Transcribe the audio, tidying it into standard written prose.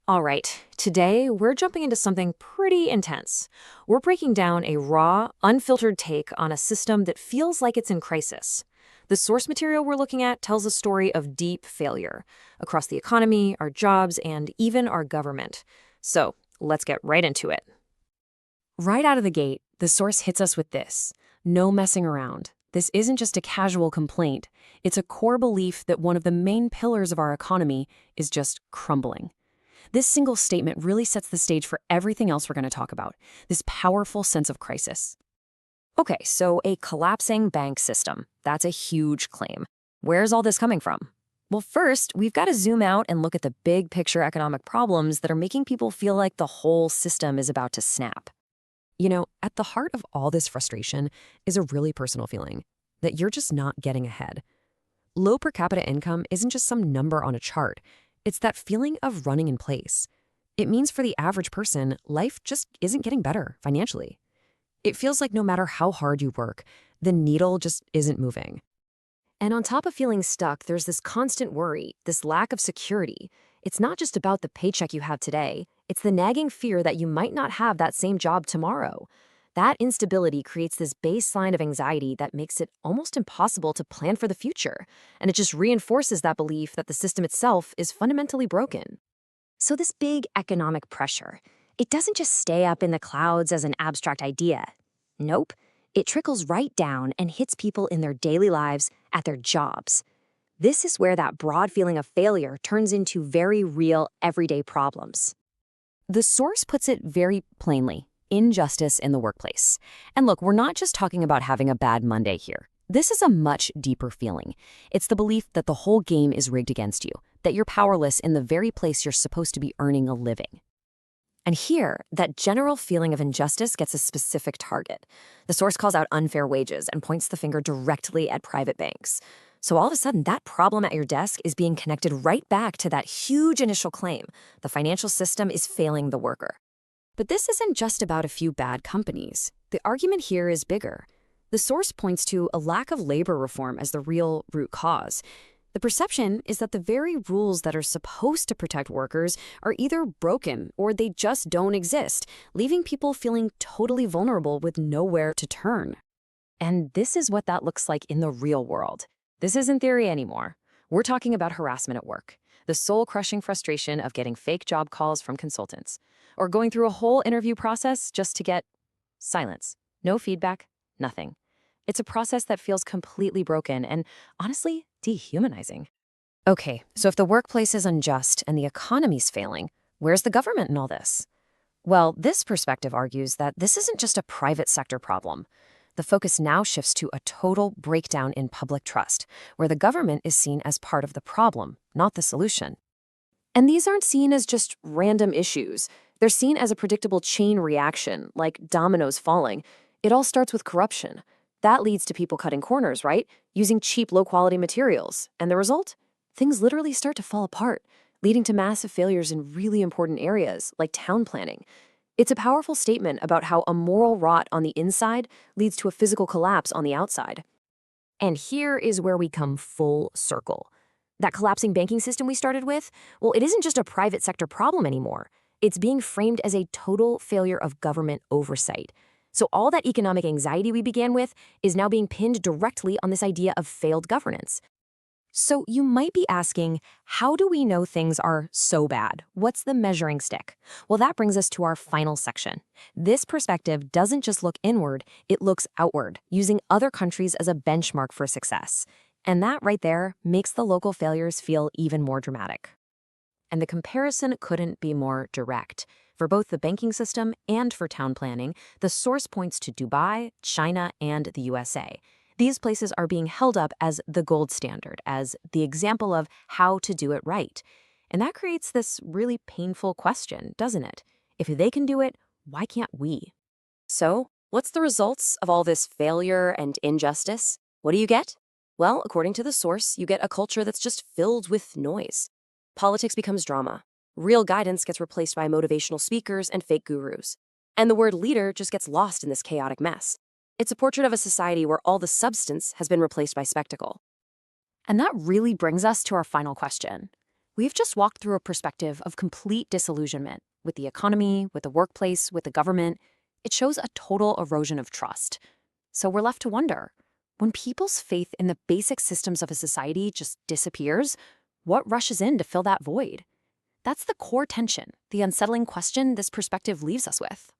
All right, today we're jumping into something pretty intense. We're breaking down a raw, unfiltered take on a system that feels like it's in crisis. The source material we're looking at tells a story of deep failure across the economy, our jobs, and even our government. So let's get right into it. Right out of the gate, the source hits us with this: no messing around. This isn't just a casual complaint, it's a core belief that one of the main pillars of our economy is just crumbling. This single statement really sets the stage for everything else we're going to talk about, this powerful sense of crisis. Okay, so a collapsing bank system. That's a huge claim. Where's all this coming from? Well, first, we've got to zoom out and look at the big picture economic problems that are making people feel like the whole system is about to snap. At the heart of all this frustration is a really personal feeling that you're just not getting ahead. Low per capita income isn't just some number on a chart. It's that feeling of running in place. It means for the average person, life just isn't getting better financially. It feels like no matter how hard you work, the needle just isn't moving. And on top of feeling stuck, there's this constant worry, this lack of security. It's not just about the paycheck you have today. It's the nagging fear that you might not have that same job tomorrow. That instability creates this baseline of anxiety that makes it almost impossible to plan for the future, and it just reinforces that belief that the system itself is fundamentally broken. So this big economic pressure, it doesn't just stay up in the clouds as an abstract idea. Nope, it trickles right down and hits people in their daily lives, at their jobs. This is where that broad feeling of failure turns into very real, everyday problems. The source puts it very plainly: injustice in the workplace. And look, we're not just talking about having a bad Monday here. This is a much deeper feeling. It's the belief that the whole game is rigged against you, that you're powerless in the very place you're supposed to be earning a living. And here, that general feeling of injustice gets a specific target. The source calls out unfair wages and points the finger directly at private banks. So all of a sudden, that problem at your desk is being connected right back to that huge initial claim: the financial system is failing the worker. But this isn't just about a few bad companies. The argument here is bigger. The source points to a lack of labor reform as the real root cause. The perception is that the very rules that are supposed to protect workers are either broken or they just don't exist, leaving people feeling totally vulnerable with nowhere to turn. And this is what that looks like in the real world. This isn't theory anymore. We're talking about harassment at work, the soul-crushing frustration of getting fake job calls from consultants, or going through a whole interview process just to get silence. No feedback, nothing. It's a process that feels completely broken and, honestly, dehumanizing. Okay, so if the workplace is unjust and the economy's failing, where's the government in all this? Well, this perspective argues that this isn't just a private sector problem. The focus now shifts to a total breakdown in public trust, where the government is seen as part of the problem, not the solution. And these aren't seen as just random issues. They're seen as a predictable chain reaction, like dominoes falling. It all starts with corruption. That leads to people cutting corners, right? Using cheap, low-quality materials. And the result? Things literally start to fall apart, leading to massive failures in really important areas, like town planning. It's a powerful statement about how a moral rot on the inside leads to a physical collapse on the outside. And here is where we come full circle. That collapsing banking system we started with, well, it isn't just a private sector problem anymore. It's being framed as a total failure of government oversight. So all that economic anxiety we began with is now being pinned directly on this idea of failed governance. So you might be asking, how do we know things are so bad? What's the measuring stick? Well, that brings us to our final section. This perspective doesn't just look inward, it looks outward, using other countries as a benchmark for success. And that right there makes the local failures feel even more dramatic. And the comparison couldn't be more direct. For both the banking system and for town planning, the source points to Dubai, China, and the USA. These places are being held up as the gold standard, as the example of how to do it right. And that creates this really painful question, doesn't it? If they can do it, why can't we? So, what's the results of all this failure and injustice? What do you get? Well, according to the source, you get a culture that's just filled with noise. Politics becomes drama. Real guidance gets replaced by motivational speakers and fake gurus. And the word leader just gets lost in this chaotic mess. It's a portrait of a society where all the substance has been replaced by spectacle. And that really brings us to our final question. We've just walked through a perspective of complete disillusionment with the economy, with the workplace, with the government. It shows a total erosion of trust. So we're left to wonder, when people's faith in the basic systems of a society just disappears, what rushes in to fill that void? That's the core tension, the unsettling question this perspective leaves us with.